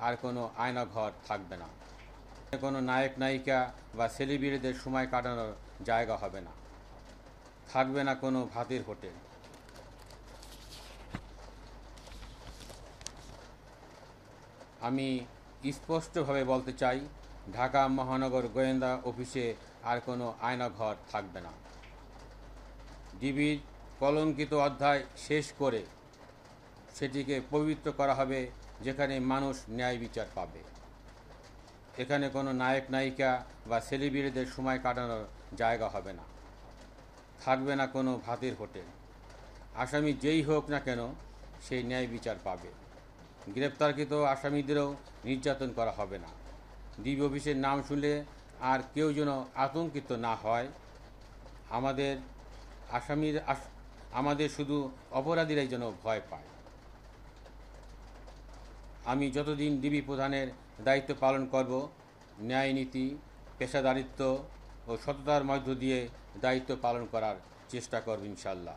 আর কোনো আয়নাঘর থাকবে না, কোনো নায়ক নায়িকা বা সেলিব্রিটিদের সময় কাটানোর জায়গা হবে না, থাকবে না কোনো ভাতের হোটেল। আমি স্পষ্টভাবে বলতে চাই, ঢাকা মহানগর গোয়েন্দা অফিসে আর কোনো আয়নাঘর থাকবে না। ডিবির কলঙ্কিত অধ্যায় শেষ করে সেটিকে পবিত্র করা হবে, যেখানে মানুষ ন্যায় বিচার পাবে। এখানে কোনো নায়ক নায়িকা বা সেলিব্রিটিদের সময় কাটানোর জায়গা হবে না, থাকবে না কোনো ভাতের হোটেল। আসামি যেই হোক না কেন সেই ন্যায় বিচার পাবে। গ্রেপ্তারকৃত আসামিদেরও নির্যাতন করা হবে না। ডিবি অফিসের নাম শুনলে আর কেউ যেন আতঙ্কিত না হয়। আমাদের শুধু অপরাধীরাই যেন ভয় পায়। আমি যতদিন ডিবি প্রধানের দায়িত্ব পালন করব, ন্যায় নীতি, পেশাদারিত্ব ও সততার মধ্য দিয়ে দায়িত্ব পালন করার চেষ্টা করব ইনশাল্লাহ।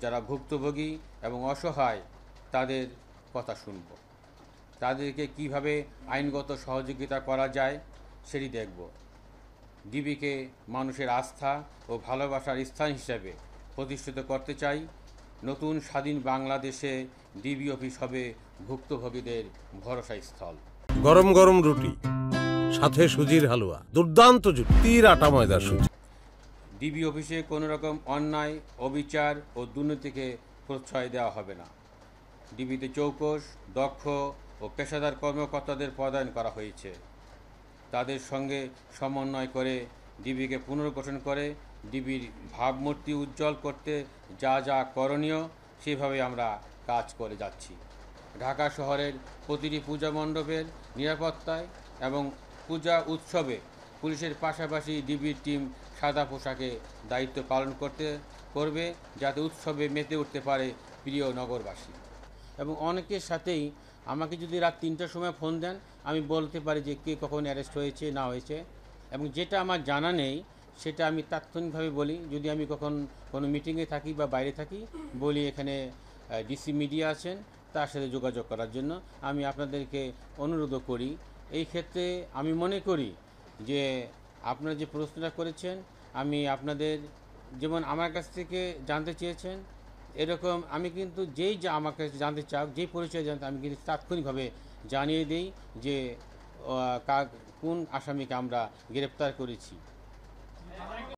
যারা ভুক্তভোগী এবং অসহায় তাদের কথা শুনব, তাদেরকে কিভাবে আইনগত সহযোগিতা করা যায় সেটি দেখব। ডিবিকে মানুষের আস্থা ও ভালোবাসার স্থান হিসেবে প্রতিষ্ঠিত করতে চাই। নতুন স্বাধীন বাংলাদেশে ডিবি অফিস হবে ভুক্তভোগীদের ভরসা স্থল। গরম গরম রুটি, সাথে সুজির হালুয়া, দুর্দান্ত জুটির আটা ময়দার সুজি। ডিবি অফিসে কোনো রকম অন্যায়, অবিচার ও দুর্নীতিকে প্রশ্রয় দেওয়া হবে না। ডিবিতে চৌকস, দক্ষ ও পেশাদার কর্মকর্তাদের পদায়ন করা হয়েছে। তাদের সঙ্গে সমন্বয় করে ডিবিকে পুনর্গঠন করে ডিবির ভাবমূর্তি উজ্জ্বল করতে যা যা করণীয় সেভাবে আমরা কাজ করে যাচ্ছি। ঢাকা শহরের প্রতিটি পূজা মণ্ডপের নিরাপত্তায় এবং পূজা উৎসবে পুলিশের পাশাপাশি ডিবির টিম সাদা পোশাকে দায়িত্ব পালন করবে, যাতে উৎসবে মেতে উঠতে পারে প্রিয় নগরবাসী। এবং অনেকের সাথেই আমাকে যদি রাত 3টার সময় ফোন দেন, আমি বলতে পারি যে কে কখন অ্যারেস্ট হয়েছে না হয়েছে, এবং যেটা আমার জানা নেই সেটা আমি তাৎক্ষণিকভাবে বলি। যদি আমি কখন কোনো মিটিংয়ে থাকি বা বাইরে থাকি, বলি এখানে ডিসি মিডিয়া আছেন, তার সাথে যোগাযোগ করার জন্য আমি আপনাদেরকে অনুরোধ করি। এই ক্ষেত্রে আমি মনে করি যে আপনারা যে প্রশ্নটা করেছেন, আমি আপনাদের যেমন আমার কাছ থেকে জানতে চেয়েছেন, এরকম আমি কিন্তু যেই যা আমার কাছে জানতে চাও, যেই পরিচয় জানতে, আমি কিন্তু তাৎক্ষণিকভাবে জানিয়ে দিই যে কোন আসামিকে আমরা গ্রেপ্তার করেছি।